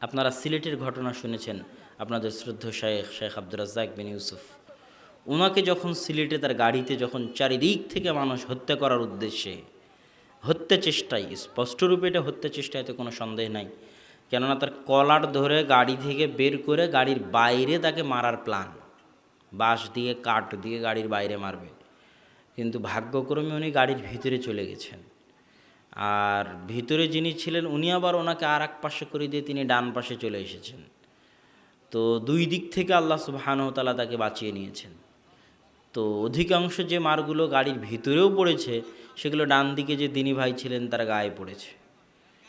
আপনারা সিলেটের ঘটনা শুনেছেন, আপনাদের শ্রদ্ধেয় শেখ আব্দুর রাজ্জাক বিন ইউসুফ। ওনাকে যখন সিলেটে তার গাড়িতে যখন চারিদিক থেকে মানুষ হত্যা করার উদ্দেশ্যে, হত্যা চেষ্টায়, স্পষ্টরূপে এটা হত্যা চেষ্টায় তো কোনো সন্দেহ নাই, কেননা তার কলার ধরে গাড়ি থেকে বের করে গাড়ির বাইরে তাকে মারার প্ল্যান, বাঁশ দিয়ে কাঠ দিয়ে গাড়ির বাইরে মারবে। কিন্তু ভাগ্যক্রমে উনি গাড়ির ভিতরে চলে গেছেন, আর ভিতরে যিনি ছিলেন উনি আবার ওনাকে আর এক পাশে করে দিয়ে তিনি ডান পাশে চলে এসেছেন। তো দুই দিক থেকে আল্লাহ সুবহানাহু ওয়া তাআলা তাকে বাঁচিয়ে নিয়েছেন। তো অধিকাংশ যে মারগুলো গাড়ির ভিতরেও পড়েছে সেগুলো ডান দিকে যে দিনী ভাই ছিলেন তার গায়ে পড়েছে,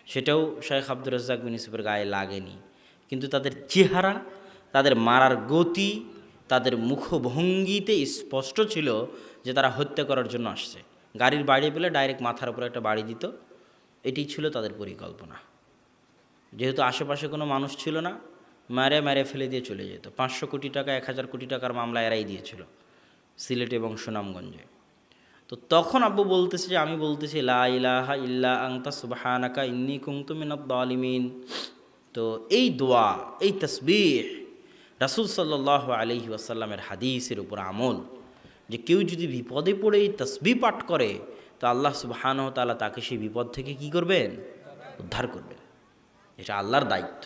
সেটাও শেখ আব্দুর রাজ্জাক বিন ইউসুফের গায়ে লাগেনি। কিন্তু তাদের চেহারা, তাদের মারার গতি, তাদের মুখভঙ্গিতে স্পষ্ট ছিল যে তারা হত্যা করার জন্য আসছে। গাড়ির বাইরে পেলে ডাইরেক্ট মাথার উপরে একটা বাড়ি দিত, এটি ছিল তাদের পরিকল্পনা। যেহেতু আশেপাশে কোনো মানুষ ছিল না, মেরে ফেলে দিয়ে চলে যেত। 500 কোটি টাকা 1000 কোটি টাকার মামলা এরাই দিয়েছিল সিলেট এবং সুনামগঞ্জে। তো তখন আব্বু বলতেছে যে আমি বলতেছি লা ইলাহা ইল্লা আনতা সুবহানাকা ইন্নী কুনতু মিনাজ জালিমিন। তো এই দোয়া, এই তাসবিহ রাসূল সাল্লাল্লাহু আলাইহি ওয়াসাল্লামের হাদিসের উপর আমল, যে কেউ যদি বিপদে পড়ে এই তাসবিহ পাঠ করে তো আল্লাহ সুবহানাহু ওয়া তাআলা তাকে সেই বিপদ থেকে কি করবেন? উদ্ধার করবেন। এটা আল্লাহর দায়িত্ব।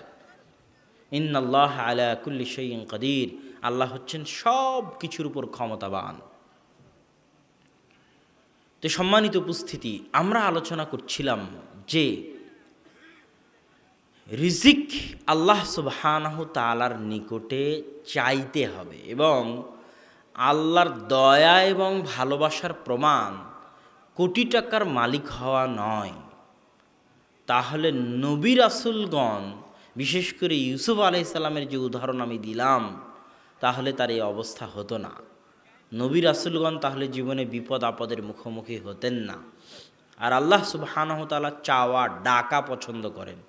ইন্নাল্লাহা আলা কুল্লি শাইইন কাদির, আল্লাহ হচ্ছেন সব কিছুর উপর ক্ষমতাবান। তো সম্মানিত উপস্থিতি, আমরা আলোচনা করছিলাম যে রিজিক আল্লাহ সুবহানাহু তাআলার নিকটে চাইতে হবে, এবং আল্লাহর দয়া এবং ভালোবাসার প্রমাণ কোটি টাকার মালিক হওয়া নয়। তাহলে নবী রাসূলগণ, বিশেষ করে ইউসুফ আলাইহিস সালামের যে উদাহরণ আমি দিলাম, তাহলে তার এই অবস্থা হতো না। নবী রাসূলগণ তাহলে জীবনে বিপদ আপদের মুখোমুখি হতেন না। আর আল্লাহ সুবহানাহু ওয়া তাআলা চাওয়া ডাকা পছন্দ করেন,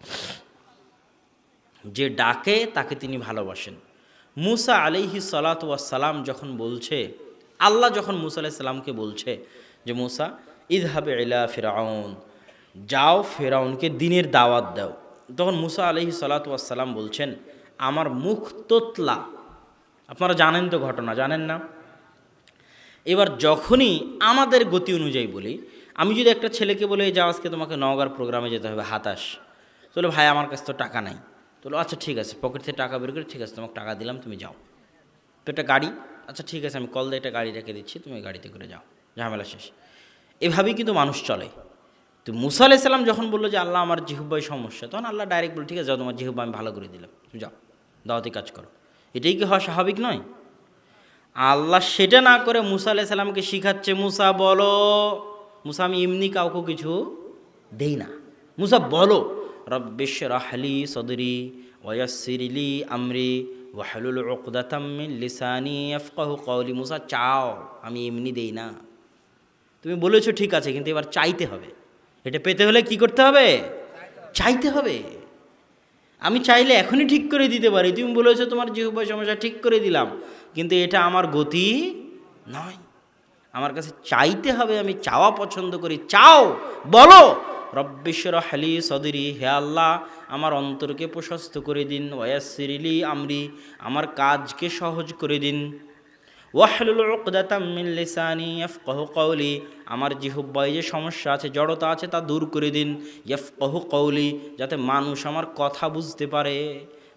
যে ডাকে তাকে তিনি ভালোবাসেন। মুসা আলাইহিস সালাতু ওয়াস সালাম যখন বলছে, আল্লাহ যখন মুসা আলাইহিস সালামকে বলছে যে মুসা ইযহাব ইলা ফিরআউন, যাও ফেরাউনকে দিনের দাওয়াত দাও, তখন মুসা আলাইহিস সালাতু ওয়াস সালাম বলছেন আমার মুখ তোতলা। আপনারা জানেন তো ঘটনা, জানেন না? এবার যখনই আমাদের গতি অনুযায়ী বলি, আমি যদি একটা ছেলেকে বলে যাও আজকে তোমাকে নওগাঁর প্রোগ্রামে যেতে হবে, হাতাস, চলো ভাই আমার কাছে তো টাকা নাই, চলো আচ্ছা ঠিক আছে, পকেট থেকে টাকা বের করে ঠিক আছে তোমাকে টাকা দিলাম, তুমি যাও। তো একটা গাড়ি, আচ্ছা ঠিক আছে আমি কল দিয়ে একটা গাড়ি রেখে দিচ্ছি, তুমি গাড়িতে করে যাও, ঝামেলা শেষ। এভাবেই কিন্তু মানুষ চলে। তো মুসা আলাইহিস সালাম যখন বললো যে আল্লাহ আমার জিহ্বায় সমস্যা, তখন আল্লাহ ডাইরেক্ট বলল ঠিক আছে যাও, তোমার জিহ্বা আমি ভালো করে দিলাম, তুমি যাও দাওয়াতি কাজ করো। এটাই কি হওয়া স্বাভাবিক নয়? আল্লাহ সেটা না করে মুসা আলাইহিস সালামকে শিখাচ্ছে, মুসা বলো। মুসা আমি এমনি কাউকে কিছু দেই না, মুসা বলো রব্বিশরাহ লি সদরি ওয়া ইয়াসসির লি আমরি ওয়াহলুল উকদাতাম মিন লিসানি ইয়াফকাহু কওলি। মুসা চাও, আমি এমনি দেই না। তুমি বলেছো ঠিক আছে, কিন্তু এবার চাইতে হবে। এটা পেতে হলে কি করতে হবে? চাইতে হবে। আমি চাইলে এখনই ঠিক করে দিতে পারি, তুমি বলেছো তোমার জিহ্বার সমস্যা, ঠিক করে দিলাম, কিন্তু এটা আমার গতি নয়। আমার কাছে চাইতে হবে, আমি চাওয়া পছন্দ করি। চাও, বলো রব্বিশরাহ লি সদরি, হে আল্লাহ আমার অন্তরকে প্রশস্ত করে দিন, ওয়ায়াসসির লি আমরি, আমার কাজকে সহজ করে দিন, ওয়াহলুল উকদাতাম মিন লিসানি ইয়াফকাহু কওলি, আমার জিহ্বায় যে সমস্যা আছে, জড়তা আছে, তা দূর করে দিন, ইয়াফকাহু কওলি, যাতে মানুষ আমার কথা বুঝতে পারে।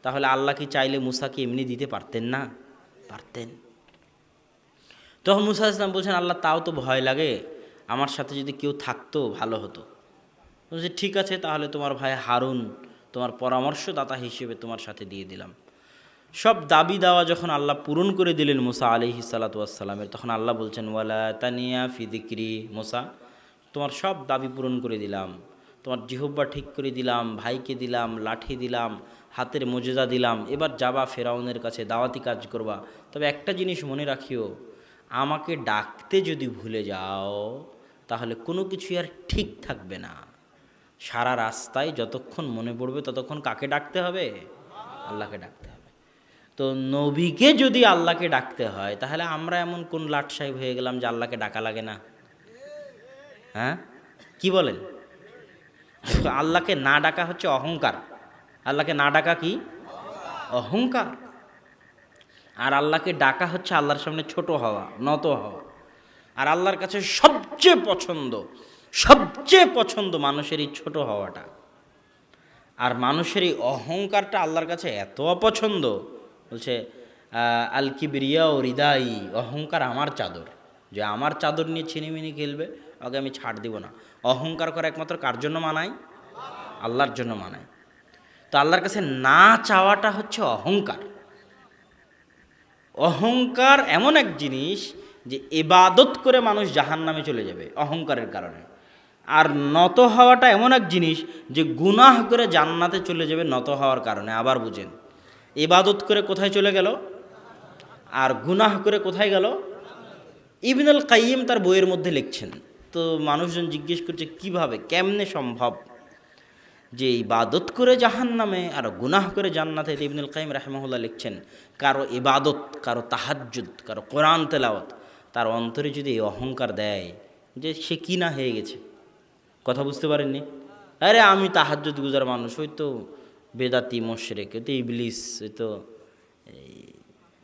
তাহলে আল্লাহ কি চাইলে মুসাকে এমনি দিতে পারতেন না? পারতেন। তখন মুসা আলাইহিস সালাম বলছেন আল্লাহ তাও তো ভয় লাগে, আমার সাথে যদি কেউ থাকতো ভালো হতো। বলছে ঠিক আছে, তাহলে তোমার ভাই হারুন তোমার পরামর্শদাতা হিসেবে তোমার সাথে দিয়ে দিলাম। সব দাবি দাওয়া যখন আল্লাহ পূরণ করে দিলেন মুসা আলাইহিস সালাতু ওয়াস সালামের, তখন আল্লাহ বলছেন ওয়ালা তানিয়া ফি যিকরি, মুসা তোমার সব দাবি পূরণ করে দিলাম, তোমার জিহ্বা ঠিক করে দিলাম, ভাইকে দিলাম, লাঠি দিলাম, হাতের মোজেজা দিলাম, এবার যাবা ফেরাউনের কাছে দাওয়াতি কাজ করবা। তবে একটা জিনিস মনে রাখিও, আমাকে ডাকতে যদি ভুলে যাও তাহলে কোনো কিছুই আর ঠিক থাকবে না। সারা রাস্তায় যতক্ষণ মনে পড়বে ততক্ষণ কাকে ডাকতে হবে? আল্লাহকে ডাকতে হবে। তো নবীকে যদি আল্লাহকে ডাকতে হয়, তাহলে আমরা এমন কোন লাট সাহেব হয়ে গেলাম যে আল্লাহকে ডাকা লাগে না? হ্যাঁ, কি বলেন? আল্লাহকে না ডাকা হচ্ছে অহংকার। আল্লাহকে না ডাকা কি অহংকার। আর আল্লাহকে ডাকা হচ্ছে আল্লাহর সামনে ছোট হওয়া, নত হওয়া। আর আল্লাহর কাছে সবচেয়ে পছন্দ মানুষের এই ছোট হওয়াটা। আর মানুষের এই অহংকারটা আল্লাহর কাছে এত অপছন্দ, বলছে আল কিবরিয়া ও হৃদাই, অহংকার আমার চাদর, যে আমার চাদর নিয়ে ছিনিমিনি খেলবে ওকে আমি ছাড় দিব না। অহংকার করা একমাত্র কার জন্য মানায়? আল্লাহর জন্য মানায়। তো আল্লাহর কাছে না চাওয়াটা হচ্ছে অহংকার। অহংকার এমন এক জিনিস যে ইবাদত করে মানুষ জাহান্নামে চলে যাবে অহংকারের কারণে। আর নত হওয়াটা এমন এক জিনিস যে গুনাহ করে জান্নাতে চলে যাবে নত হওয়ার কারণে। আবার বুঝেন, ইবাদত করে কোথায় চলে গেল, আর গুনাহ করে কোথায় গেল? ইবনুল কাইয়িম তার বইয়ের মধ্যে লিখছেন। তো মানুষজন জিজ্ঞেস করছে কিভাবে, কেমনে সম্ভব যে ইবাদত করে জাহান্নামে আর গুনাহ করে জান্নাতে? ইবনুল কাইয়িম রাহিমাহুল্লাহ লিখছেন, কারো ইবাদত, কারো তাহাজ্জুদ, কারো কোরআন তেলাওয়াত, তার অন্তরে যদি এই অহংকার দেয় যে সে কি না হয়ে গেছে। কথা বুঝতে পারেননি? আরে আমি তাহাজ্জুদ গুজার মানুষ, ওই তো বেদাতি মুশরিক, ওই তো ইবলিস, ওই তো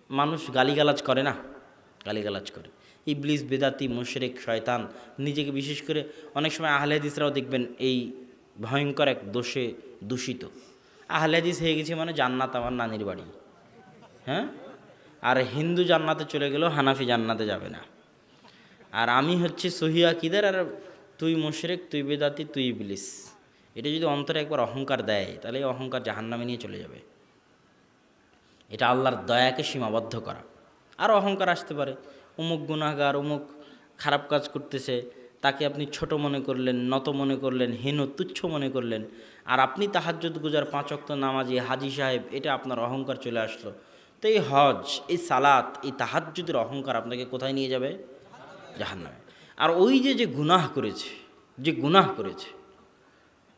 মানুষ গালিগালাজ করে না, গালিগালাজ করে। ইবলিস, বেদাতি, মুশরিক, শয়তান, নিজেকে বিশেষ করে অনেক সময় আহলে হাদিসরাও দেখবেন এই ভয়ঙ্কর এক দোষে দূষিত। আহলে হাদিস হয়ে গেছে মানে জান্নাত আমার নানির বাড়ি, হ্যাঁ। আর হিন্দু জান্নাতে চলে গেলেও হানাফি জান্নাতে যাবে না। আর আমি হচ্ছে সহিহ আকীদার, আর তুই মুশরিক, তুই বেদাতি, তুই ইবলিস। এটা যদি অন্তরে একবার অহংকার দেয় তাহলে এই অহংকার জাহান্নামে নিয়ে চলে যাবে। এটা আল্লাহর দয়াকে সীমাবদ্ধ করা। আর অহংকার আসতে পারে, অমুক গুনাহগার, অমুক খারাপ কাজ করতেছে, তাকে আপনি ছোট মনে করলেন, নত মনে করলেন, হীন তুচ্ছ মনে করলেন। আর আপনি তাহাজ্জুদ গুজার, 5 ওয়াক্ত নামাজি, হাজি সাহেব, এটা আপনার অহংকার চলে আসলো। তো এই হজ, এই সালাত, এই তাহাজ্জুদের অহংকার আপনাকে কোথায় নিয়ে যাবে? জাহান্নামে। আর ওই যে গুনাহ করেছে, যে গুনাহ করেছে,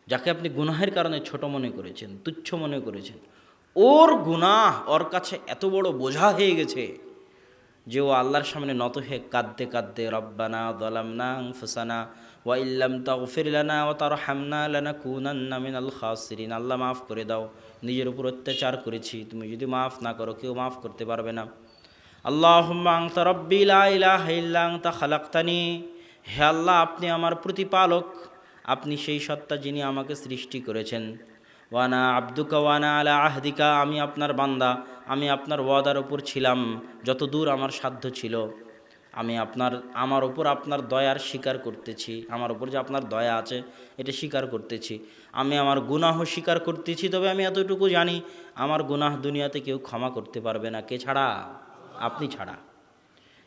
যাকে আপনি গুনাহের কারণে ছোট মনে করেছেন, তুচ্ছ মনে করেছেন, ওর গুনাহ ওর কাছে এত বড় বোঝা হয়ে গেছে যে ও আল্লাহর সামনে নত হয়ে কাঁদতে কাঁদতে রব্বানা যালামনা আনফুসানা ওয়া ইল্লাম তাগফির লানা ওয়া তারহামনা লানাকুনান্না মিনাল খাসিরিন। আল্লাহ মাফ করে দাও, নিজের উপর অত্যাচার করেছি, তুমি যদি মাফ না করো কেউ মাফ করতে পারবে না। আল্লাহুম্মা আনতা রাব্বি লা ইলাহা ইল্লা আনতা খালাকতানি, হে আল্লাহ আপনি আমার প্রতিপালক, আপনি সেই সত্তা যিনি আমাকে সৃষ্টি করেছেন। ওয়ানা আব্দুকা ওয়ানা আলা আহদিকা, আমি আপনার বান্দা, আমি আপনার ওয়াদার উপর ছিলাম যত দূর আমার সাধ্য ছিল। আমি আমার উপর আপনার দয়ার স্বীকার করতেছি, আমার উপর যে আপনার দয়া আছে এটা স্বীকার করতেছি। আমি আমার গুনাহ স্বীকার করতেছি, তবে আমি এতটুকু জানি আমার গুনাহ দুনিয়াতে কেউ ক্ষমা করতে পারবে না। কে ছাড়া? আপনি ছাড়া।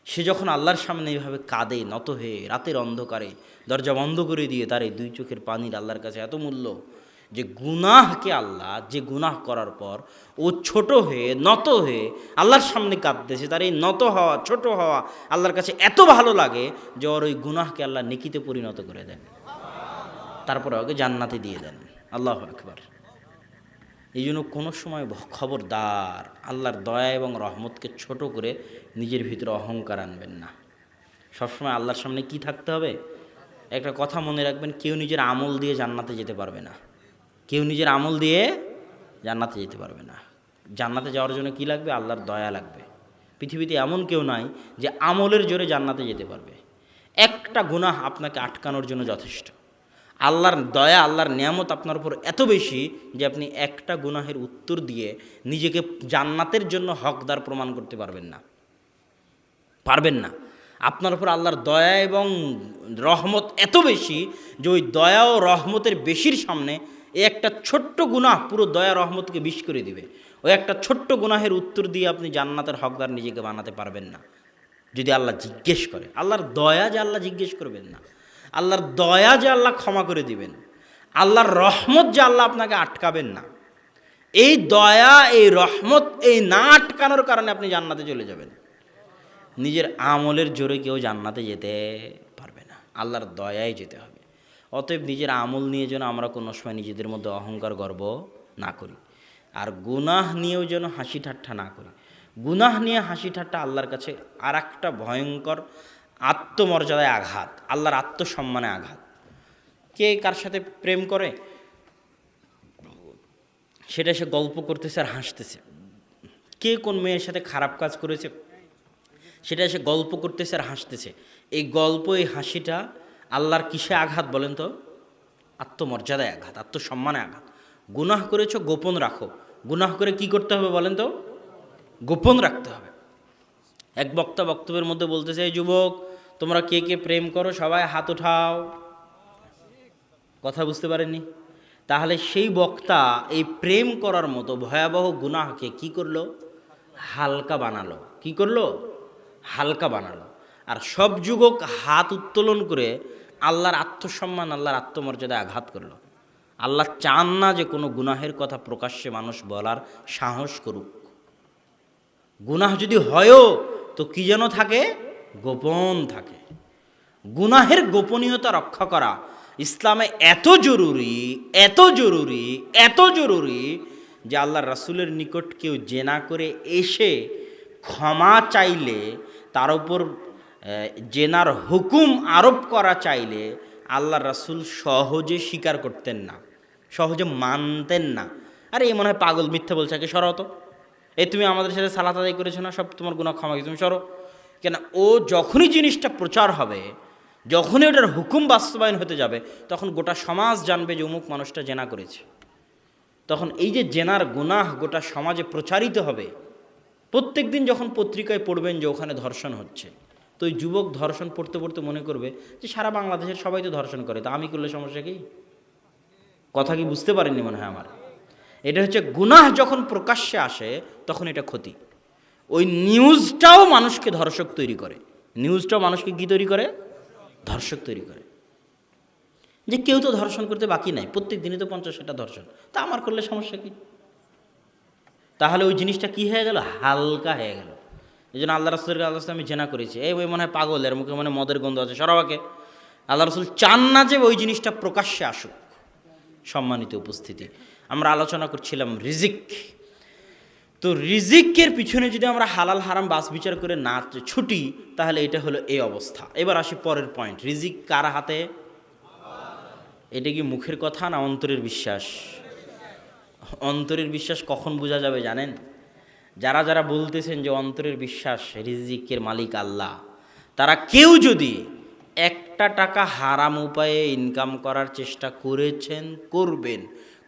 সে যখন আল্লাহর সামনে এইভাবে কাঁদে নত হয়ে, রাতের অন্ধকারে দরজা বন্ধ করে দিয়ে, তার এই 2 চোখের পানির আল্লাহর কাছে এত মূল্য যে গুনাহকে আল্লাহ, যে গুনাহ করার পর ও ছোট হয়ে নত হয়ে আল্লাহর সামনে কাঁদতেছে, তার এই নত হওয়া, ছোট হওয়া আল্লাহর কাছে এত ভালো লাগে যে ওর ওই গুনাহকে আল্লাহ নেকিতে পরিণত করে দেন, তারপরে ওকে জান্নাতে দিয়ে দেন। আল্লাহু আকবার। এই জন্য কোনো সময় খবরদার আল্লাহর দয়া এবং রহমতকে ছোট করে নিজের ভিতরে অহংকার আনবেন না। সবসময় আল্লাহর সামনে কি থাকতে হবে? একটা কথা মনে রাখবেন, কেউ নিজের আমল দিয়ে জান্নাতে যেতে পারবে না। কেউ নিজের আমল দিয়ে জান্নাতে যেতে পারবে না। জান্নাতে যাওয়ার জন্য কি লাগবে? আল্লাহর দয়া লাগবে। পৃথিবীতে এমন কেউ নাই যে আমলের জোরে জান্নাতে যেতে পারবে। একটা গুনাহ আপনাকে আটকানোর জন্য যথেষ্ট। আল্লাহর দয়া, আল্লাহর নিয়ামত আপনার উপর এত বেশি যে আপনি একটা গুনাহের উত্তর দিয়ে নিজেকে জান্নাতের জন্য হকদার প্রমাণ করতে পারবেন না, পারবেন না। আপনার উপর আল্লাহর দয়া এবং রহমত এত বেশি যে ওই দয়া ও রহমতের বেশির সামনে এই একটা ছোট্ট গুনাহ পুরো দয়া রহমতকে বিষ করে দিবে। ওই একটা ছোট্ট গুনাহের উত্তর দিয়ে আপনি জান্নাতের হকদার নিজেকে বানাতে পারবেন না যদি আল্লাহ জিজ্ঞেস করে। আল্লাহর দয়া যে আল্লাহ জিজ্ঞেস করবেন না, আল্লাহর দয়া যে আল্লাহ ক্ষমা করে দিবেন, আল্লাহর রহমত যে আল্লাহ আপনাকে আটকাবেন না, এই দয়া, এই রহমত, এই না আটকানোর কারণে আপনি জান্নাতে চলে যাবেন। নিজের আমলের জোরে কেউ জান্নাতে যেতে পারবে না, আল্লাহর দয়ায় যেতে হবে। অতএব নিজের আমল নিয়ে যেন আমরা কোনো সময় নিজেদের মধ্যে অহংকার গর্ব না করি। আর গুনাহ নিয়েও যেন হাসি ঠাট্টা না করি। গুনাহ নিয়ে হাসি ঠাট্টা আল্লাহর কাছে আর একটা ভয়ঙ্কর আত্মমর্যাদায় আঘাত, আল্লাহর আত্মসম্মানে আঘাত। কে কার সাথে প্রেম করে, সেটা এসে গল্প করতেছে আর হাসতেছে। কে কোন মেয়ের সাথে খারাপ কাজ করেছে সেটা এসে গল্প করতেছে আর হাসতেছে। এই গল্প, এই হাসিটা আল্লাহর কিসে আঘাত বলেন তো? আত্মমর্যাদায় আঘাত, আত্মসম্মানে আঘাত। গুনাহ করেছো, গোপন রাখো। গুনাহ করে কি করতে হবে বলেন তো? গোপন রাখতে হবে। এক বক্তা বক্তব্যের মধ্যে বলতেছে, এই যুবক, তোমরা কে কে প্রেম করো সবাই হাত উঠাও। কথা বুঝতে পারেননি? তাহলে সেই বক্তা এই প্রেম করার মতো ভয়াবহ গুনাহকে কি করলো? হালকা বানালো। কি করলো? হালকা বানালো। আর সব যুবক হাত উত্তোলন করে আল্লাহর আত্মসম্মান, আল্লাহর আত্মমর্যাদায় আঘাত করলো। আল্লাহ চান না যে কোনো গুনাহের কথা প্রকাশ্যে মানুষ বলার সাহস করুক। গুনাহ যদি হয়ও তো কি যেন থাকে? গোপন থাকে। গুনাহের গোপনীয়তা রক্ষা করা ইসলামে এত জরুরি, এত জরুরি, এত জরুরি যে আল্লাহর রাসূলের নিকট কেউ জেনা করে এসে ক্ষমা চাইলে, তার উপর জেনার হুকুম আরোপ করা চাইলে আল্লাহর রাসূল সহজে স্বীকার করতেন না, সহজে মানতেন না। আরে এই মনে হয় পাগল, মিথ্যা বলছে, একে সরো তো। এই তুমি আমাদের সাথে সালাত আদায় করেছো না, সব তোমার গুনাহ ক্ষমা কি, তুমি সরো। কেন? ও যখনই জিনিসটা প্রচার হবে, যখনই ওটার হুকুম বাস্তবায়ন হতে যাবে, তখন গোটা সমাজ জানবে যে অমুক মানুষটা জেনা করেছে। তখন এই যে জেনার গুনাহ গোটা সমাজে প্রচারিত হবে। প্রত্যেক দিন যখন পত্রিকায় পড়বেন যে ওখানে ধর্ষণ হচ্ছে, তো ওই যুবক ধর্ষণ পড়তে পড়তে মনে করবে যে সারা বাংলাদেশের সবাই তো ধর্ষণ করে, তা আমি করলে সমস্যা কি? কথা কি বুঝতে পারেননি মনে হয় আমার? এটা হচ্ছে গুনাহ যখন প্রকাশ্যে আসে তখন এটা ক্ষতি। ওই নিউজটাও মানুষকে ধর্ষক তৈরি করে। নিউজটাও মানুষকে কি তৈরি করে? ধর্ষক তৈরি করে। যে কেউ তো ধর্ষণ করতে বাকি নাই, প্রত্যেক দিনই তো 50-60টা ধর্ষণ, তা আমার করলে সমস্যা কি? তাহলে ওই জিনিসটা কি হয়ে গেল? হালকা হয়ে গেল। এই জন্য আল্লাহ রাসূলের আল্লাহ আমি জেনা করেছি, এই ওই মনে হয় পাগল, এর মুখে মনে মদের গন্ধ আছে, সরাবাকে। আল্লাহ রাসূল চান না যে ওই জিনিসটা প্রকাশ্যে আসুক। সম্মানিত উপস্থিতি, আমরা আলোচনা করছিলাম রিজিক। তো রিজিকের পিছনে যদি আমরা হালাল হারাম বাস বিচার করে না ছুটি, তাহলে এটা হলো এই অবস্থা। এবার আসি পরের পয়েন্ট, রিজিক কার হাতে? এটা কি মুখের কথা না অন্তরের বিশ্বাস? অন্তরের বিশ্বাস কখন বোঝা যাবে জানেন? যারা যারা বলতেছেন যে অন্তরের বিশ্বাস রিজিকের মালিক আল্লাহ, তারা কেউ যদি একটা টাকা হারাম উপায়ে ইনকাম করার চেষ্টা করেছেন, করবেন,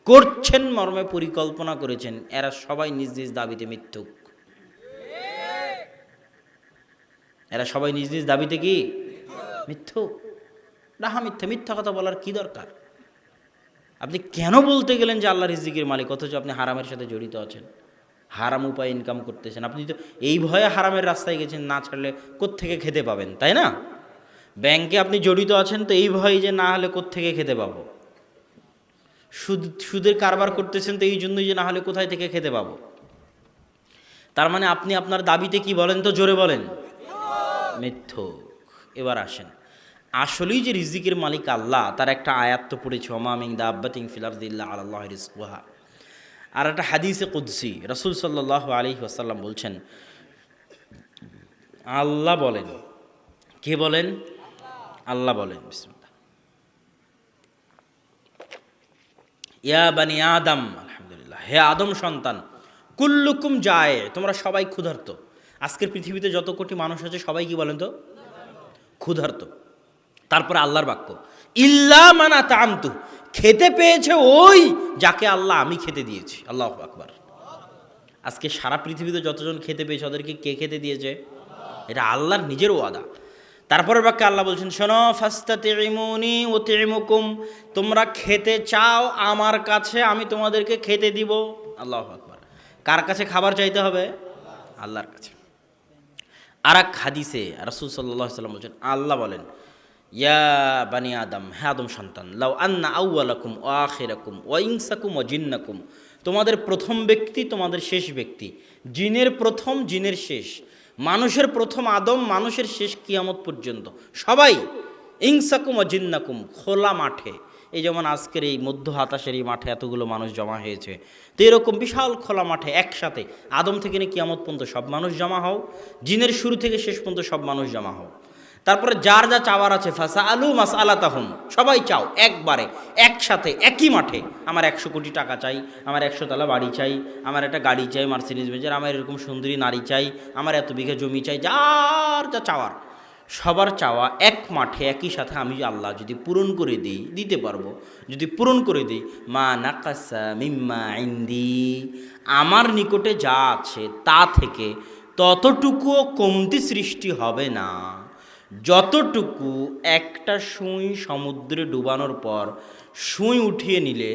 করছেন মর্মে পরিকল্পনা করেছেন, এরা সবাই নিজ নিজ দাবিতে মিথ্যুক। এরা সবাই নিজ নিজ দাবিতে কি মিথ্যুক? রাহা মিথ্যা, মিথ্যা কথা বলার কি দরকার? আপনি কেন বলতে গেলেন যে আল্লাহ রিজিকের মালিক, অথচ আপনি হারামের সাথে জড়িত আছেন, হারাম উপায়ে ইনকাম করতেছেন। আপনি তো এই ভয়ে হারামের রাস্তায় গেছেন, না ছাড়লে কোত্থেকে খেতে পাবেন, তাই না? ব্যাংকে আপনি জড়িত আছেন তো এই ভয়ে যে না হলে কোত্থেকে খেতে পাবো। সুদের কারবার করতেছেন তো এই জন্যই যে না হলে কোথায় থেকে খেতে পাবো। তার মানে আপনি আপনার দাবিতে কি বলেন তো, জোরে বলেন? মিথ্যুক। এবার আসেন, আসলেই যে রিজিকের মালিক আল্লাহ, তার একটা আয়াত তো পড়েছে, ওমা মিন দাব্বাতিন ফিল আরদি ইল্লা আলাল্লাহি রিজকুহা। আর একটা হাদিসে কুদসি, রাসূল সাল্লাল্লাহু আলাইহি ওয়াসাল্লাম বলছেন, আল্লাহ বলেন, কে বলেন? আল্লাহ বলেন, বিসমিল্লাহ, ইয়া বানি আদম, আলহামদুলিল্লাহ, হে আদম সন্তান, কুল্লুকুম যায়, তোমরা সবাই ক্ষুধার্ত। আজকের পৃথিবীতে যত কোটি মানুষ আছে সবাই কি বলেন তো? ক্ষুধার্ত। তারপরে আল্লাহর বাক্য, ইল্লা মান আতআমতু, খেতে পেয়েছে ওই যাকে আল্লাহ আমি খেতে দিয়েছি। আল্লাহু আকবার। আজকে সারা পৃথিবীতে যতজন খেতে পেয়েছে ওদেরকে কে খেতে দিয়েছে? এটা আল্লাহর নিজের ওয়াদা। তারপরের বাক্যে আল্লাহ বলছেন, শোনো, ফাস্তাতিমুনি উতিমুকুম, তোমরা খেতে চাও আমার কাছে, আমি তোমাদেরকে খেতে দিব। আল্লাহু আকবার। কার কাছে খাবার চাইতে হবে? আল্লাহর কাছে। আর এক হাদিসে রাসূল সাল্লাল্লাহু আলাইহি ওয়াসাল্লাম বলছেন, আল্লাহ বলেন, ইয়া বানি আদম, হে আদম সন্তান, লাউ আন্না আউয়ালাকুম ওয়া আখিরাকুম ওয়া ইনসাকুম ওয়া জিন্নাকুম, তোমাদের প্রথম ব্যক্তি, তোমাদের শেষ ব্যক্তি, জিনের প্রথম, জিনের শেষ, মানুষের প্রথম আদম, মানুষের শেষ কিয়ামত পর্যন্ত সবাই, ইনসাকুম ওয়া জিন্নাকুম, খোলা মাঠে। এই যেমন আজকের এই মধ্য আকাশের এই মাঠে এতগুলো মানুষ জমা হয়েছে, তো এরকম বিশাল খোলা মাঠে একসাথে আদম থেকে নিয়ে কিয়ামত পর্যন্ত সব মানুষ জমা হও, জিনের শুরু থেকে শেষ পর্যন্ত সব মানুষ জমা হও। তারপরে যার যা চাওয়ার আছে ফাসা আলু মাসআলাতাহুম, সবাই চাও একবারে একসাথে একই মাঠে। আমার 100 কোটি টাকা চাই, আমার 100 তলা বাড়ি চাই, আমার একটা গাড়ি চাই মার্সিডিজ বেঞ্জের, আমার এরকম সুন্দরী নারী চাই, আমার এত বিঘা জমি চাই, যার যা চাওয়ার সবার চাওয়া এক মাঠে একই সাথে আমি আল্লাহ যদি পূরণ করে দিই, দিতে পারবো, যদি পূরণ করে দিই, মা নাকাসা মিম্মা ইনদি, আমার নিকটে যা আছে তা থেকে ততটুকুও কমতি সৃষ্টি হবে না। যতটুকু একটা সুঁই সমুদ্রে ডুবানোর পর সুঁই উঠিয়ে নিলে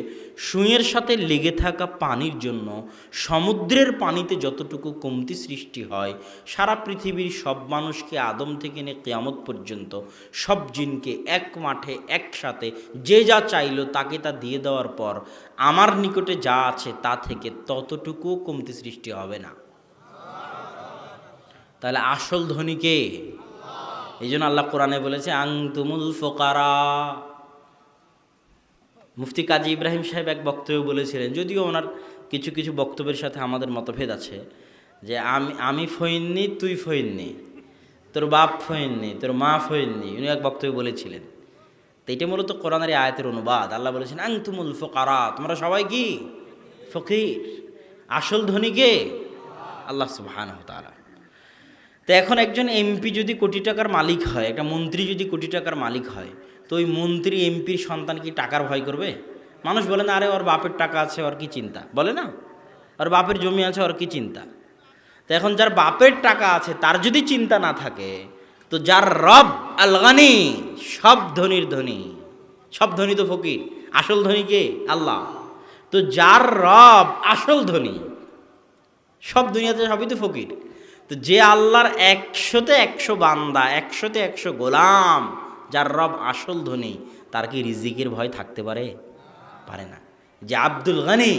সুঁইয়ের সাথে লেগে থাকা পানির জন্য সমুদ্রের পানিতে যতটুকু কমতি সৃষ্টি হয়, সারা পৃথিবীর সব মানুষকে আদম থেকে নিয়ে কিয়ামত পর্যন্ত সব জিনকে এক মাঠে একসাথে যে যা চাইলো তাকে তা দিয়ে দেওয়ার পর আমার নিকটে যা আছে তা থেকে ততটুকুও কমতি সৃষ্টি হবে না। তাহলে আসল ধনী কে? এই জন্য আল্লাহ কোরআনে বলেছে আনতুমুল ফুকারা। মুফতি কাজী ইব্রাহিম সাহেব এক বক্তব্যে বলেছিলেন, যদিও ওনার কিছু কিছু বক্তব্যের সাথে আমাদের মতভেদ আছে, যে আমি ফইননি, তুই ফইননি, তোর বাপ ফইননি, তোর মা ফইননি, উনি এক বক্তব্যে বলেছিলেন। তো এটা মূলত কোরআনের এই আয়াতের অনুবাদ। আল্লাহ বলেছেন আনতুমুল ফুকারা, তোমরা সবাই কি ফকির। আসল ধনী কে? আল্লাহ সুবহানাহু ওয়া তাআলা। তো এখন একজন এমপি যদি কোটি টাকার মালিক হয়, একটা মন্ত্রী যদি কোটি টাকার মালিক হয়, তো ওই মন্ত্রী এমপির সন্তান কি টাকার ভয় করবে? মানুষ বলে না, আরে ওর বাপের টাকা আছে, ওর কি চিন্তা, বলে না, ওর বাপের জমি আছে, ওর কি চিন্তা। তো এখন যার বাপের টাকা আছে তার যদি চিন্তা না থাকে, তো যার রব আল গানি, সব ধনীর ধনী, সব ধনী তো ফকির, আসল ধনী কে? আল্লাহ। তো যার রব আসল ধনী, সব দুনিয়াতে সবই তো ফকির। তো যে আল্লাহর 100তে 100 বান্দা, 100তে 100 গোলাম, যার রব আসল ধনী, তার কি রিজিকের ভয় থাকতে পারে? পারে না। যে আব্দুল গনি,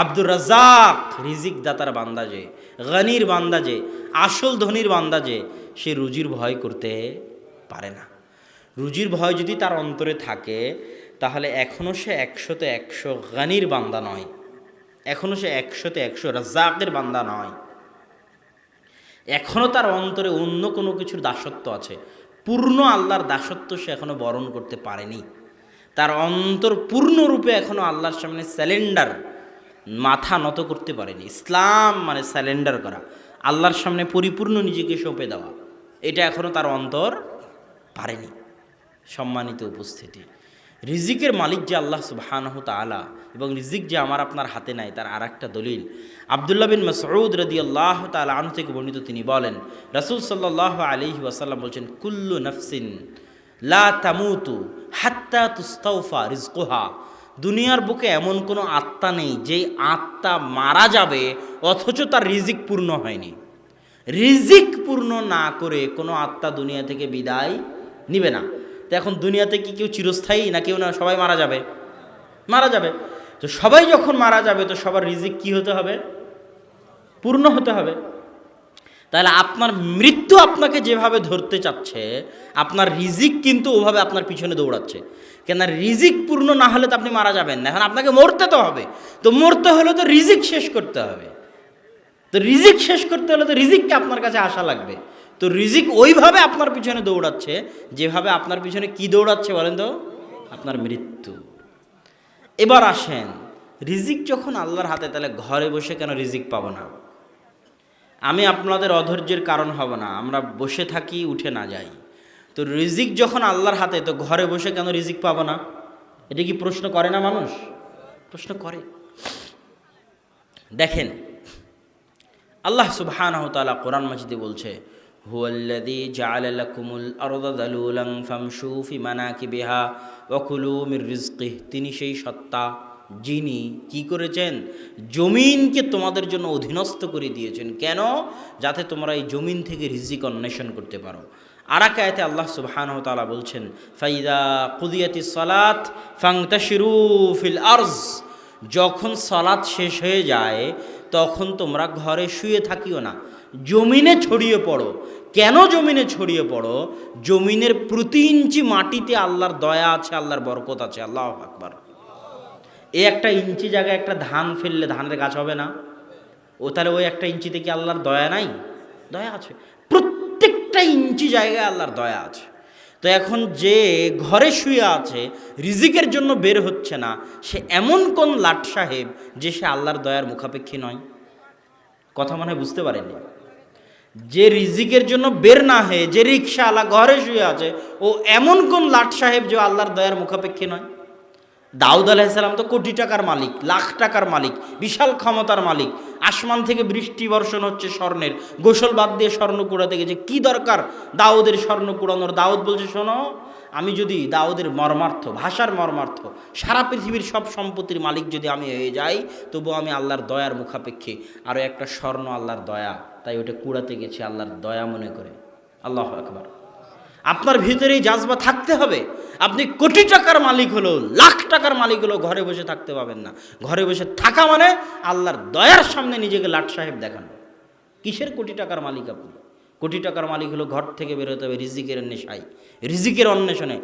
আব্দুর রাজ্জাক, রিজিক দাতার বান্দা যে, গনির বান্দা যে, আসল ধনীর বান্দা যে, সে রুজির ভয় করতে পারে না। রুজির ভয় যদি তার অন্তরে থাকে, তাহলে এখনও সে 100তে 100 গনির বান্দা নয়, এখনও সে 100তে 100 রাজ্জাকের বান্দা নয়। এখনও তার অন্তরে অন্য কোনো কিছুর দাসত্ব আছে, পূর্ণ আল্লাহর দাসত্ব সে এখনও বরণ করতে পারেনি। তার অন্তর পূর্ণরূপে এখনও আল্লাহর সামনে স্যালেন্ডার, মাথা নত করতে পারেনি। ইসলাম মানে স্যালেন্ডার করা, আল্লাহর সামনে পরিপূর্ণ নিজেকে সঁপে দেওয়া, এটা এখনও তার অন্তর পারেনি। সম্মানিত উপস্থিতি, রিজিকের মালিক যে আল্লাহ সুবহানাহু তাআলা, এবং রিজিক যে আমার আপনার হাতে নাই তার আর একটা দলিল আব্দুল্লাহ বিন মাসউদ রাদিয়াল্লাহু তাআলা আনহু থেকে বর্ণিত। তিনি বলেন, রাসূল সাল্লাল্লাহু আলাইহি ওয়াসাল্লাম বলছেন, কুল্লু নাফসিন লা তামুতু হাত্তা তুস্তাওফা রিজকুহা। দুনিয়ার বুকে এমন কোনো আত্মা নেই যে আত্মা মারা যাবে অথচ তার রিজিক পূর্ণ হয়নি। রিজিক পূর্ণ না করে কোনো আত্মা দুনিয়া থেকে বিদায় নিবে না। তো এখন দুনিয়াতে কি কেউ চিরস্থায়ী না? কেউ না, সবাই মারা যাবে, মারা যাবে। তো সবাই যখন মারা যাবে, তো সবার রিজিক কি হতে হবে? পূর্ণ হতে হবে। তাহলে আপনার মৃত্যু আপনাকে যেভাবে ধরতে চাচ্ছে, আপনার রিজিক কিন্তু ওভাবে আপনার পিছনে দৌড়াচ্ছে। কেন? রিজিক পূর্ণ না হলে তো আপনি মারা যাবেন না, এখন আপনাকে মরতে তো হবে। তো মরতে হলে তো রিজিক শেষ করতে হবে। তো রিজিক শেষ করতে হলে তো রিজিককে আপনার কাছে আসা লাগবে। তো রিজিক ওইভাবে আপনার পিছনে দৌড়াচ্ছে যেভাবে আপনার পিছনে কি দৌড়াচ্ছে বলেন তো? আপনার মৃত্যু। এবার আসেন, রিজিক যখন আল্লাহর হাতে, তাহলে ঘরে বসে কেন রিজিক পাবো না? আমি আপনাদের অধৈর্যের কারণ হব না, আমরা বসে থাকি, উঠে না যাই। তো রিজিক যখন আল্লাহর হাতে, তো ঘরে বসে কেন রিজিক পাবো না? এটা কি প্রশ্ন করে না মানুষ? প্রশ্ন করে। দেখেন, আল্লাহ সুবহানাহু ওয়া তাআলা কোরআন মাজিদে বলছে, হুয়াল্লাযী জাআলা লাকুমুল আরদা যালুলান ফামশু ফি মানাকিবিহা ওয়া কুলু মির রিজকিহি। তিনি সেই সত্তা যিনি কি করেছেন? জমিনকে তোমাদের জন্য অধীনস্থ করে দিয়েছেন। কেন? যাতে তোমরা এই জমিন থেকে রিজিক অন্বেষণ করতে পারো। আর এক আয়াতে আল্লাহ সুবহানাহু ওয়া তাআলা বলছেন, ফাইদা কুদিয়াতিস সালাত ফান্তাশিরু ফিল আরজ। যখন সালাত শেষ হয়ে যায়, তখন তোমরা ঘরে শুয়ে থাকিও না, জমিনে ছড়িয়ে পড়ো। কেন জমিনে ছড়িয়ে পড়ো? জমিনের প্রতি ইঞ্চি মাটিতে আল্লাহর দয়া আছে, আল্লাহর বরকত আছে। আল্লাহু আকবার। এই একটা ইঞ্চি জায়গায় একটা ধান ফেললে ধানের গাছ হবে না? ও তাহলে ওই একটা ইঞ্চিতে কি আল্লাহর দয়া নাই? দয়া আছে। প্রত্যেকটা ইঞ্চি জায়গায় আল্লাহর দয়া আছে। তো এখন যে ঘরে শুয়ে আছে, রিজিকের জন্য বের হচ্ছে না, সে এমন কোন লাট সাহেব যে সে আল্লাহর দয়ার মুখাপেক্ষী নয়? কথা মনে হয় বুঝতে পারেনি। যে রিজিকের জন্য বের না হয়ে যে রিক্সাওয়ালা ঘরে শুয়ে আছে, ও এমন কোন লাট সাহেব যে আল্লাহর দয়ার মুখাপেক্ষী নয়? দাউদ আলাইহিসসালাম তো কোটি টাকার মালিক, লাখ টাকার মালিক, বিশাল ক্ষমতার মালিক। আসমান থেকে বৃষ্টি বর্ষণ হচ্ছে স্বর্ণের, গোসল বাদ দিয়ে স্বর্ণ কুড়াতে গেছে। কি দরকার দাউদের স্বর্ণ কুড়ানোর? দাউদ বলছে, শোনো, আমি যদি দাউদের মর্মার্থ, ভাষার মর্মার্থ, সারা পৃথিবীর সব সম্পত্তির মালিক যদি আমি হয়ে যাই, তবু আমি আল্লাহর দয়ার মুখাপেক্ষী। আরও একটা স্বর্ণ আল্লাহর দয়া, তাই ওটা কুড়াতে গেছি আল্লাহর দয়া মনে করে। আল্লাহু আকবার। আপনার ভিতরেই জাজবা থাকতে হবে। আপনি কোটি টাকার মালিক হলো, লাখ টাকার মালিক হলো, ঘরে বসে থাকতে পাবেন না। ঘরে বসে থাকা মানে আল্লাহর দয়ার সামনে নিজেকে লাট সাহেব দেখানো। কিসের কোটি টাকার মালিক আপনি? কোটি টাকার মালিক হলো ঘর থেকে বেরোতে হবে রিজিকের নেশায়, রিজিকের অন্বেষণে।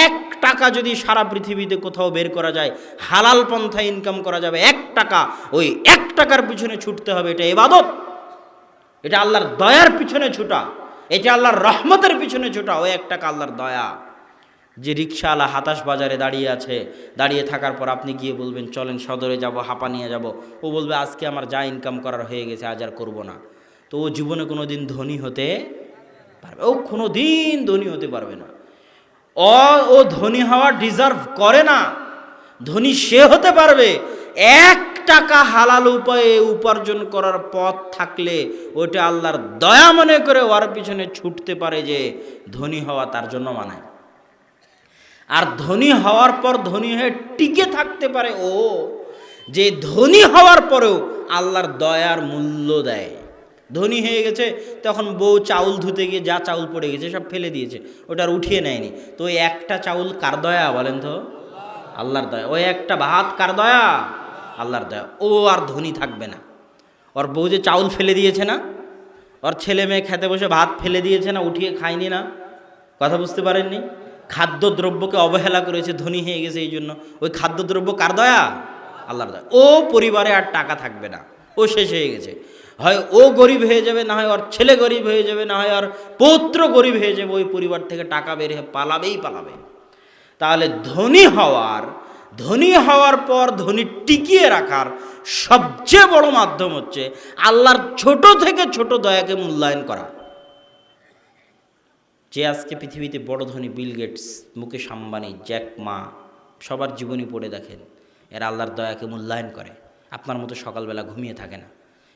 1 টাকা যদি সারা পৃথিবীতে কোথাও বের করা যায়, হালাল পন্থায় ইনকাম করা যাবে 1 টাকা, ওই 1 টাকার পিছনে ছুটতে হবে। এটা ইবাদত, এটা আল্লাহর দয়ার পিছনে ছুটা, এটা আল্লাহর রহমতের পিছনে ছোটা। ও 1 টাকা আল্লাহর দয়া। যে রিক্সাওয়ালা হাতাশ বাজারে দাঁড়িয়ে আছে, দাঁড়িয়ে থাকার পর আপনি গিয়ে বলবেন চলেন সদরে যাব, হাঁপা নিয়ে যাব, ও বলবে আজকে আমার যা ইনকাম করার হয়ে গেছে, আজ আর করবো না। তো ও জীবনে কোনো দিন ধনী হতে পারবে? ও কোনো দিন ধনী হতে পারবে না। ও ধনী হওয়া ডিজার্ভ করে না। ধনী সে হতে পারবে 1 টাকা হালাল উপায়ে উপার্জন করার পথ থাকলে ওটা আল্লাহর দয়া মনে করে ওর পিছনে ছুটতে পারে, যে ধনী হওয়া তার জন্য মানায়। আর ধনী হওয়ার পর ধনী হয়ে টিকে থাকতে পারে ও, যে ধনী হওয়ার পরেও আল্লাহর দয়ার মূল্য দেয়। ধনী হয়ে গেছে, তখন বউ চাউল ধুতে গিয়ে যা চাউল পড়ে গেছে সব ফেলে দিয়েছে, ওটা আর উঠিয়ে নেয়নি। তো ওই একটা চাউল কার দয়া বলেন তো? আল্লাহর দয়া। ওই একটা ভাত কার দয়া? আল্লাহর দয়া। ও আর ধনী থাকবে না। ওর বউ যে চাউল ফেলে দিয়েছে না, ওর ছেলে মেয়ে খেতে বসে ভাত ফেলে দিয়েছে না, উঠিয়ে খায়নি না, কথা বুঝতে পারেননি? খাদ্যদ্রব্যকে অবহেলা করেছে, ধনী হয়ে গেছে এই জন্য। ওই খাদ্যদ্রব্য কার দয়া? আল্লাহর দয়া। ও পরিবারে আর টাকা থাকবে না, ও শেষ হয়ে গেছে। হয় ও গরিব হয়ে যাবে, না হয় ওর ছেলে গরিব হয়ে যাবে, না হয় ওর পৌত্র গরিব হয়ে যাবে। ওই পরিবার থেকে টাকা বের হয়ে পালাবেই পালাবে। তাহলে ধনী হওয়ার পর ধনী টিকিয়ে রাখার সবচেয়ে বড় মাধ্যম হচ্ছে আল্লাহর ছোট থেকে ছোট দয়াকে মূল্যায়ন করা। যে আজকে পৃথিবীতে বড় ধনী, Bill Gates, Mukesh Ambani, Jack Ma, সবার জীবনী পড়ে দেখেন, এরা আল্লাহর দয়াকে মূল্যায়ন করে। আপনার মতো সকালবেলা ঘুমিয়ে থাকে না,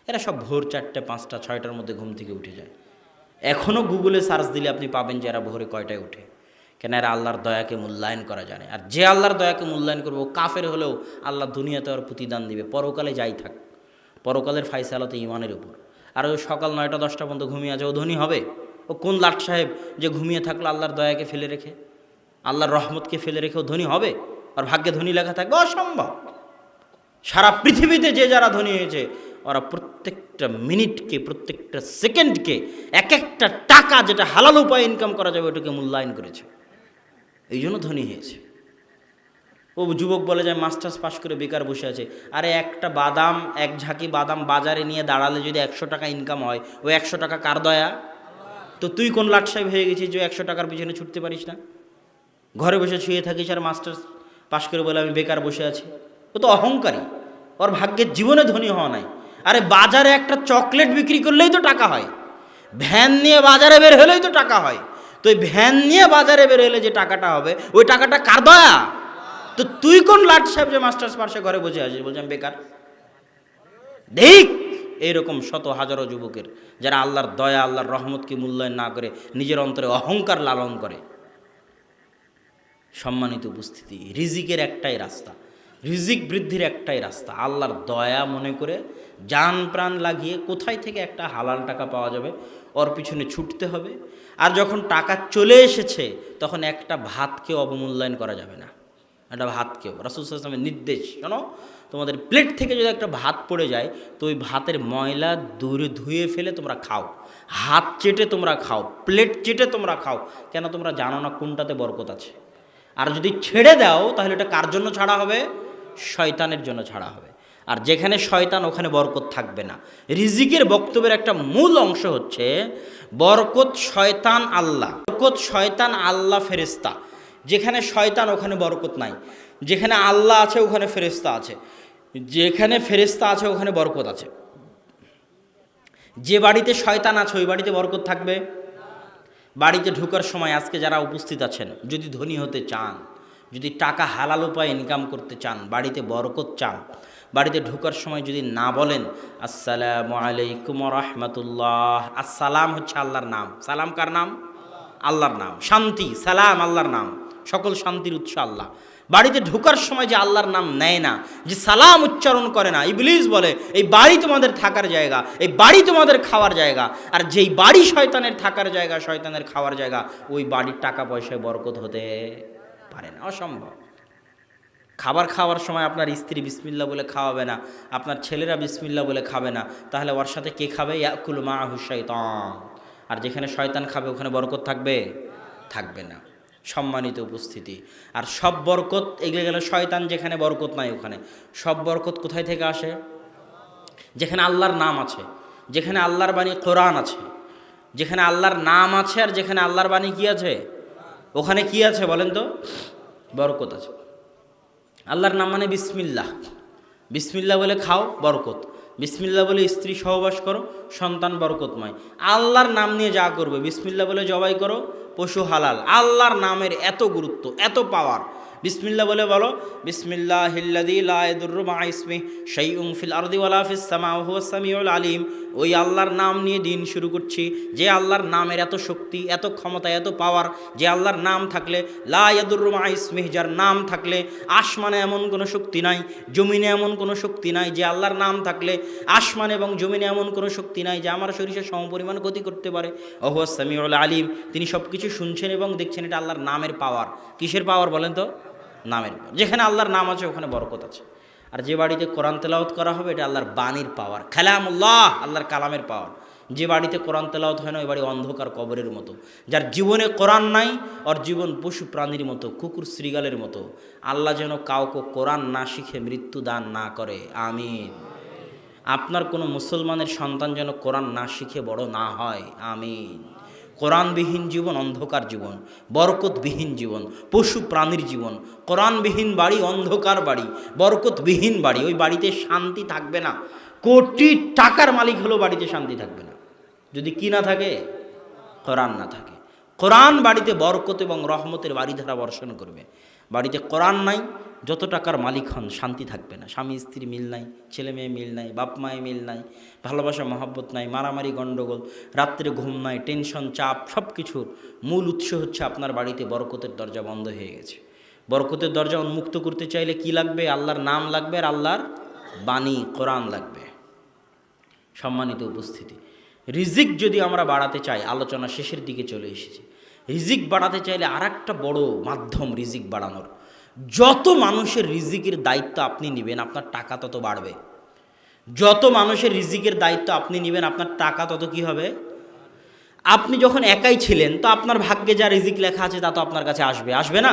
এরা সব ভোর 4টে, 5টা, 6টার মধ্যে ঘুম থেকে উঠে যায়। এখনও গুগলে সার্চ দিলে আপনি পাবেন যে এরা ভোরে কয়টায় ওঠে। কেন? এরা আল্লাহর দয়াকে মূল্যায়ন করা জানে। আর যে আল্লাহর দয়াকে মূল্যায়ন করবে, ও কাফের হলেও আল্লাহ দুনিয়াতে ওর প্রতিদান দিবে, পরকালে যাই থাক। পরকালের ফায়সালা তো ইমানের উপর। আর ও সকাল 9টা 10টা পর্যন্ত ঘুমিয়ে আছে, ও ধনী হবে? ও কোন লাট সাহেব যে ঘুমিয়ে থাকলো আল্লাহর দয়াকে ফেলে রেখে, আল্লাহর রহমতকে ফেলে রেখে ও ধনী হবে? আর ভাগ্যে ধনী লেখা থাকবে? অসম্ভব। সারা পৃথিবীতে যে যারা ধনী হয়েছে, ওরা প্রত্যেকটা মিনিটকে, প্রত্যেকটা সেকেন্ডকে, এক একটা টাকা যেটা হালাল উপায়ে ইনকাম করা যাবে ওটাকে মূল্যায়ন করেছে, এই জন্য ধনী হয়েছে। ও যুবক বলে যায় মাস্টার্স পাস করে বেকার বসে আছে। আরে একটা বাদাম, এক ঝাঁকি বাদাম বাজারে নিয়ে দাঁড়ালে যদি 100 টাকা ইনকাম হয়, ওই 100 টাকা কার দয়া? তো তুই কোন লাট সাহেব হয়ে গেছিস যে 100 টাকার পিছনে ছুটতে পারিস না? ঘরে বসে শুয়ে থাকিস আর মাস্টার্স পাস করে বলে আমি বেকার বসে আছি। ও তো অহংকারী, ওর ভাগ্যের জীবনে ধনী হওয়া নাই। আরে বাজারে একটা চকলেট বিক্রি করলেই তো টাকা হয়, ভ্যান নিয়ে বাজারে বের হলেই তো টাকা হয়। তো ওই ভ্যান নিয়ে বাজারে বের হলে যে টাকাটা হবে, ওই টাকাটা কার দয়া? তো তুই কোন লাট সাহেব যে মাস্টার্স পাশে ঘরে বসে আছিস, বলছি আমি বেকার? দেখ, এইরকম শত হাজারো যুবকের যারা আল্লাহর দয়া, আল্লাহর রহমতকে মূল্যায়ন না করে নিজের অন্তরে অহংকার লালন করে। সম্মানিত উপস্থিতি, রিজিকের একটাই রাস্তা, রিজিক বৃদ্ধির একটাই রাস্তা, আল্লাহর দয়া মনে করে জান প্রাণ লাগিয়ে কোথায় থেকে একটা হালাল টাকা পাওয়া যাবে ওর পিছনে ছুটতে হবে। আর যখন টাকা চলে এসেছে, তখন একটা ভাতকেও অবমূল্যায়ন করা যাবে না। একটা ভাতকেও, রাসূল সাল্লাল্লাহু আলাইহি ওয়াসাল্লামের নির্দেশ, শোনো, তোমাদের প্লেট থেকে যদি একটা ভাত পড়ে যায়, তো ওই ভাতের ময়লা দূরে ধুয়ে ফেলে তোমরা খাও, হাত চেটে তোমরা খাও, প্লেট চেটে তোমরা খাও। কেন? তোমরা জানো না কোনটাতে বরকত আছে। আর যদি ছেড়ে দাও, তাহলে এটা কার জন্য ছাড়া হবে? শয়তানের জন্য ছাড়া হবে। আর যেখানে শয়তান ওখানে বরকত থাকবে না। রিজিকের বক্তব্যের একটা মূল অংশ হচ্ছে বরকত শয়তান আল্লাহ, বরকত শয়তান আল্লাহ ফেরেশতা। যেখানে শয়তান ওখানে বরকত নাই, যেখানে আল্লাহ আছে ওখানে ফেরেশতা আছে, যেখানে ফেরেশতা আছে ওখানে বরকত আছে। যে বাড়িতে শয়তান আছে ওই বাড়িতে বরকত থাকবে? বাড়িতে ঢোকার সময় আজকে যারা উপস্থিত আছেন, যদি ধনী হতে চান, যদি টাকা হালাল উপায়ে ইনকাম করতে চান, বাড়িতে বরকত চান, বাড়িতে ঢোকার সময় যদি না বলেন আসসালামু আলাইকুম ওয়া রাহমাতুল্লাহ। আসসালাম হচ্ছে আল্লাহর নাম। সালাম কার নাম? আল্লাহর নাম। শান্তি, সালাম আল্লাহর নাম, সকল শান্তির উৎস আল্লাহ। বাড়িতে ঢোকার সময় যে আল্লাহর নাম নেয় না, যে সালাম উচ্চারণ করে না, ইবলিস বলে এই বাড়ি তোমাদের থাকার জায়গা, এই বাড়ি তোমাদের খাওয়ার জায়গা। আর যেই বাড়ি শয়তানের থাকার জায়গা, শয়তানের খাওয়ার জায়গা, ওই বাড়ির টাকা পয়সায় বরকত হতে পারে না, অসম্ভব। খাবার খাওয়ার সময় আপনার স্ত্রী বিসমিল্লাহ বলে খাওয়াবে না, আপনার ছেলেরা বিসমিল্লাহ বলে খাবে না, তাহলে ওর সাথে কে খাবে? ইয়াকুলু মাআহু শাইতান। আর যেখানে শয়তান খাবে ওখানে বরকত থাকবে? থাকবে না। সম্মানিত উপস্থিতি, আর সব বরকত এগুলো গেলে শয়তান যেখানে বরকত নাই ওখানে। সব বরকত কোথায় থেকে আসে? যেখানে আল্লাহর নাম আছে, যেখানে আল্লাহর বাণী কোরআন আছে, যেখানে আল্লাহর নাম আছে আর যেখানে আল্লাহর বাণী কি আছে, ওখানে কি আছে বলেন তো? বরকত আছে। আল্লাহর নাম মানে বিসমিল্লাহ, বিসমিল্লাহ বলে খাও বরকত, বিসমিল্লাহ বলে স্ত্রী সহবাস করো সন্তান বরকতময়। আল্লাহর নাম নিয়ে যা করবে, বিসমিল্লাহ বলে জবাই করো পশু হালাল। আল্লাহর নামের এত গুরুত্ব, এত পাওয়ার। বিসমিল্লাহ বলে বলো বিসমিল্লাহিল্লাযী লা ইয়াদুররু মা ইসমিহি শাইউন ফিল আরদি ওয়ালা ফিস সামা ওয়া হুয়াস সামিউল আলিম। ওই আল্লাহর নাম নিয়ে দিন শুরু করছি, যে আল্লাহর নামের এত শক্তি, এত ক্ষমতা, এত পাওয়ার, যে আল্লাহর নাম থাকলে লা ইয়াদুররু মা ইসমিহি, যার নাম থাকলে আসমানে এমন কোনো শক্তি নাই, জমিনে এমন কোনো শক্তি নাই, যে আল্লাহর নাম থাকলে আসমানে এবং জমিনে এমন কোনো শক্তি নাই যে আমার শরীরে সমপরিমাণ ক্ষতি করতে পারে। ওয়া হুয়াস সামিউল আলিম, তিনি সব কিছু শুনছেন এবং দেখছেন। এটা আল্লাহর নামের পাওয়ার। কিসের পাওয়ার বলেন তো? নামের। যেখানে আল্লাহর নাম আছে ওখানে বরকত আছে। আর যে বাড়িতে কোরআন তেলাওয়াত করা হবে এটা আল্লাহর বাণীর পাওয়ার, কালামুল্লাহ, আল্লাহর কালামের পাওয়ার। যে বাড়িতে কোরআন তেলাওয়াত হয় না ওই বাড়ি অন্ধকার কবরের মতো। যার জীবনে কোরআন নাই ওর জীবন পশু প্রাণীর মতো, কুকুর শ্রীগালের মতো। আল্লাহ যেন কাউকে কোরআন না শিখে মৃত্যু দান না করে, আমিন। আপনার কোনো মুসলমানের সন্তান যেন কোরআন না শিখে বড় না হয়, আমিন। কোরআনবিহীন জীবন অন্ধকার জীবন, বরকতবিহীন জীবন, পশু প্রাণীর জীবন। কোরআনবিহীন বাড়ি অন্ধকার বাড়ি, বরকতবিহীন বাড়ি। ওই বাড়িতে শান্তি থাকবে না। কোটি টাকার মালিক হলেও বাড়িতে শান্তি থাকবে না যদি কি না থাকে, কোরআন না থাকে। কোরআন বাড়িতে বরকত এবং রহমতের বাড়িধারা বর্ষণ করবে। বাড়িতে কোরআন নাই, যত টাকার মালিক হন শান্তি থাকবে না। স্বামী স্ত্রী মিল নাই, ছেলে মেয়ে মিল নাই, বাপ মায়ে মিল নাই, ভালোবাসা মহব্বত নাই, মারামারি গণ্ডগোল, রাত্রে ঘুম নাই, টেনশন, চাপ, সব কিছুর মূল উৎস হচ্ছে আপনার বাড়িতে বরকতের দরজা বন্ধ হয়ে গেছে। বরকতের দরজা উন্মুক্ত করতে চাইলে কি লাগবে? আল্লাহর নাম লাগবে আর আল্লাহর বাণী কোরআন লাগবে। সম্মানিত উপস্থিতি, রিজিক যদি আমরা বাড়াতে চাই, আলোচনা শেষের দিকে চলে এসেছে। রিজিক বাড়াতে চাইলে আর একটা বড় মাধ্যম রিজিক বাড়ানোর, যত মানুষের রিজিকের দায়িত্ব আপনি নেবেন আপনার টাকা তত বাড়বে। যত মানুষের রিজিকের দায়িত্ব আপনি নেবেন আপনার টাকা তত কি হবে? আপনি যখন একাই ছিলেন তো আপনার ভাগ্যে যা রিজিক লেখা আছে তা তো আপনার কাছে আসবে, আসবে না?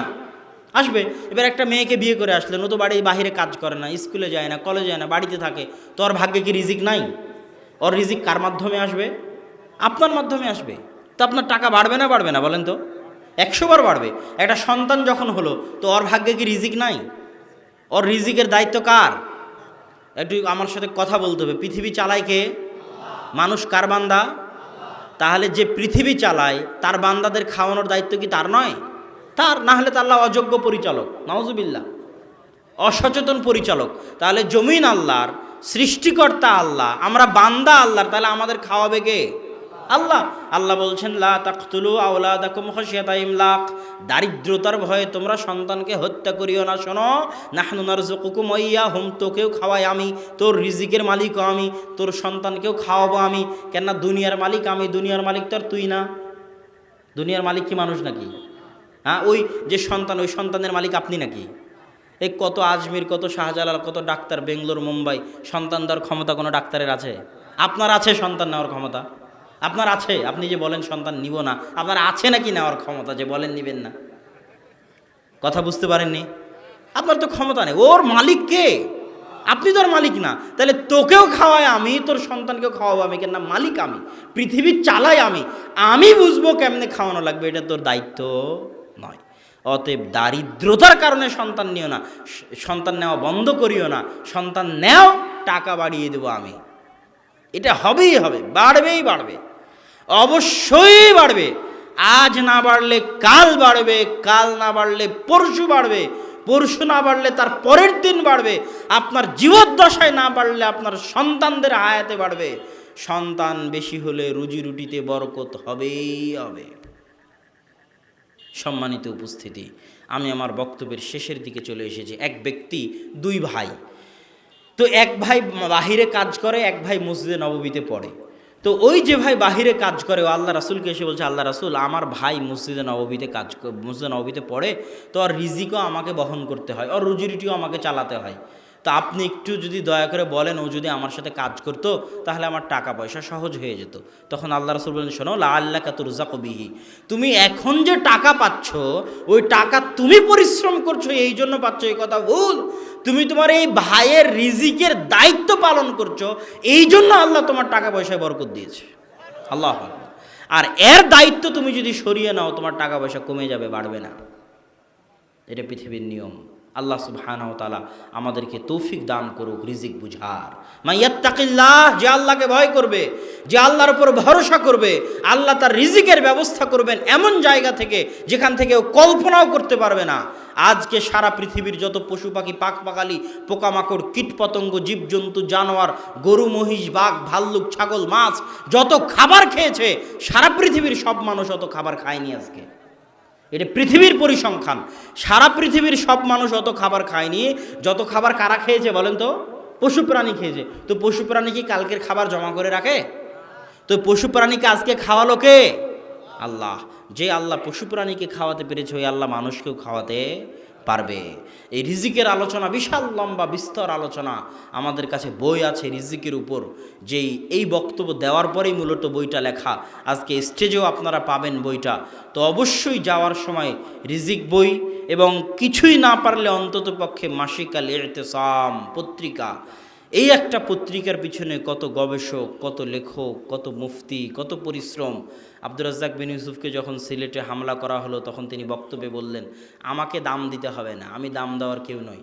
আসবে। এবার একটা মেয়েকে বিয়ে করে আসলেন, ও তো বাড়ির বাহিরে কাজ করে না, স্কুলে যায় না, কলেজে যায় না, বাড়িতে থাকে, তো ওর ভাগ্যে কি রিজিক নাই? ওর রিজিক কার মাধ্যমে আসবে? আপনার মাধ্যমে আসবে। তো আপনার টাকা বাড়বে না বাড়বে না বলেন তো? 100 বার বাড়বে। একটা সন্তান যখন হলো তো ওর ভাগ্যে কি রিজিক নাই? ওর রিজিকের দায়িত্ব কার? একটু আমার সাথে কথা বলতে হবে। পৃথিবী চালায় কে? মানুষ কার বান্দা? তাহলে যে পৃথিবী চালায় তার বান্দাদের খাওয়ানোর দায়িত্ব কি তার নয়? তার। না হলে তো আল্লাহ অযোগ্য পরিচালক, নাউজুবিল্লাহ, অসচেতন পরিচালক। তাহলে জমিন আল্লাহর, সৃষ্টিকর্তা আল্লাহ, আমরা বান্দা আল্লাহর, তাহলে আমাদের খাওয়াবে কে? আল্লাহ। আল্লাহ বলছেন লা তাকতুলু আওলাদাকুম খাশিয়াতা ইমলাক, দারিদ্রতার ভয়ে তোমরা সন্তানকে হত্যা করিও না। শোনো, নাহনু নারযুকুকুম ওয়া ইয়াহুম, তোকেও খাওয়াই আমি, তোর রিজিকের মালিকও আমি, তোর সন্তানকেও খাওয়াবো আমি। কেননা দুনিয়ার মালিক আমি, দুনিয়ার মালিক তো আর তুই না। দুনিয়ার মালিক কি মানুষ নাকি? হ্যাঁ, ওই যে সন্তান, ওই সন্তানের মালিক আপনি নাকি? এই কত আজমির, কত শাহজালাল, কত ডাক্তার বেঙ্গলোর মুম্বাই, সন্তান দেওয়ার ক্ষমতা কোনো ডাক্তারের আছে? আপনার আছে সন্তান নেওয়ার ক্ষমতা? আপনার আছে? আপনি যে বলেন সন্তান নিব না, আপনার আছে নাকি নেওয়ার ক্ষমতা যে বলেন নিবেন না? কথা বুঝতে পারেননি? আপনার তো ক্ষমতা নেই। ওর মালিক কে? আপনি তোর মালিক না, তাহলে তোকেও খাওয়াই আমি, তোর সন্তানকেও খাওয়াবো আমি, কেন না মালিক আমি, পৃথিবী চালাই আমি বুঝবো কেমনে খাওয়ানো লাগবে, এটা তোর দায়িত্ব নয়। অতএব দারিদ্রতার কারণে সন্তান নিও না, সন্তান নেওয়া বন্ধ করিও না, সন্তান নেও, টাকা বাড়িয়ে দেবো আমি, এটা হবেই হবে, বাড়বেই বাড়বে, অবশ্যই বাড়বে। আজ না বাড়লে কাল বাড়বে, কাল না বাড়লে পরশু বাড়বে, পরশু না বাড়লে তার পরের দিন বাড়বে, আপনার জীবদ্দশায় না বাড়লে আপনার সন্তানদের হায়াতে বাড়বে। সন্তান বেশি হলে রুজি রুটিতে বরকত হবেই হবে। সম্মানিত উপস্থিতি, আমি আমার বক্তব্যের শেষের দিকে চলে এসেছি। এক ব্যক্তি, দুই ভাই, তো এক ভাই বাহিরে কাজ করে, এক ভাই মসজিদে নববীতে পড়ে। তো ওই যে ভাই বাহিরে কাজ করে, ও আল্লাহ রাসূলকে এসে বলছে, আল্লাহ রাসূল, আমার ভাই মসজিদে নববীতে পড়ে, তো আর রিজিকও আমাকে বহন করতে হয়, আর রুজি রুটিও আমাকে চালাতে হয়, তো আপনি একটু যদি দয়া করে বলেন, ও যদি আমার সাথে কাজ করতো তাহলে আমার টাকা পয়সা সহজ হয়ে যেত। তখন আল্লাহ রাসূল বলেন, শোনো, লাআল্লাকা তুরযাকু বিহি, তুমি এখন যে টাকা পাচ্ছ, ওই টাকা তুমি পরিশ্রম করছো এই জন্য পাচ্ছ, এই কথা ভুল। তুমি তোমার এই ভাইয়ের রিজিকের দায়িত্ব পালন করছো, এই জন্য আল্লাহ তোমার টাকা পয়সায় বরকত দিয়েছে। আল্লাহু আকবার। আর এর দায়িত্ব তুমি যদি সরিয়ে নাও, তোমার টাকা পয়সা কমে যাবে, বাড়বে না। এটা পৃথিবীর নিয়ম। আল্লাহ সুবহানাহু ওয়া তাআলা আমাদেরকে তৌফিক দান করুক রিজিক বুঝার। মাইয়াত্তাকিল্লাহ, যে আল্লাহকে ভয় করবে, যে আল্লাহর উপর ভরসা করবে, আল্লাহ তার রিজিকের ব্যবস্থা করবেন এমন জায়গা থেকে যেখান থেকে ও কল্পনাও করতে পারবে না। আজকে সারা পৃথিবীর যত পশু পাখি, পাখপাখালি, পোকামাকড়, কীটপতঙ্গ, জীবজন্তু, জানোয়ার, গরু, মহিষ, বাঘ, ভাল্লুক, ছাগল, মাছ যত খাবার খেয়েছে, সারা পৃথিবীর সব মানুষ অত খাবার খায়নি আজকে। এটা পৃথিবীর পরিসংখ্যান। সারা পৃথিবীর সব মানুষ অত খাবার খায়নি। যত খাবার কারা খেয়েছে বলেন তো? পশু প্রাণী খেয়েছে। তো পশু প্রাণী কি কালকের খাবার জমা করে রাখে? তো পশু প্রাণীকে আজকে খাওয়ালো কে? আল্লাহ। যে আল্লাহ পশু প্রাণীকে খাওয়াতে পেরেছে, ওই আল্লাহ মানুষকেও খাওয়াতে পারবে। এই রিজিকের আলোচনা বিশাল লম্বা বিস্তর আলোচনা, আমাদের কাছে বই আছে রিজিকের উপর, যেই এই বক্তব্য দেওয়ার পরেই মূলত বইটা লেখা। আজকে স্টেজেও আপনারা পাবেন বইটা। তো অবশ্যই যাওয়ার সময় রিজিক বই, এবং কিছুই না পারলে অন্তত পক্ষে মাসিক আল ইতিসাম পত্রিকা, এই একটা পত্রিকার পিছনে কত গবেষক, কত লেখক, কত মুফতি, কত পরিশ্রম। আব্দুর রাজ্জাক বিন ইউসুফকে যখন সিলেটে হামলা করা হলো, তখন তিনি বক্তব্যে বললেন, আমাকে দাম দিতে হবে না, আমি দাম দেওয়ার কেউ নই,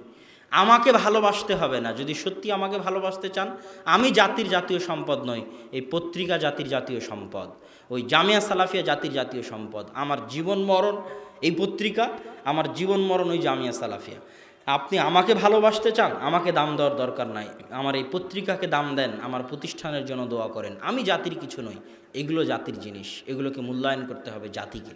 আমাকে ভালোবাসতে হবে না। যদি সত্যি আমাকে ভালোবাসতে চান, আমি জাতির জাতীয় সম্পদ নই, এই পত্রিকা জাতির জাতীয় সম্পদ, ওই জামিয়া সালাফিয়া জাতির জাতীয় সম্পদ। আমার জীবন মরণ এই পত্রিকা, আমার জীবন মরণ ওই জামিয়া সালাফিয়া। আপনি আমাকে ভালোবাসতে চান, আমাকে দাম দেওয়ার দরকার নাই, আমার এই পত্রিকাকে দাম দেন, আমার প্রতিষ্ঠানের জন্য দোয়া করেন। আমি জাতির কিছু নই, এগুলো জাতির জিনিস, এগুলোকে মূল্যায়ন করতে হবে জাতিকে।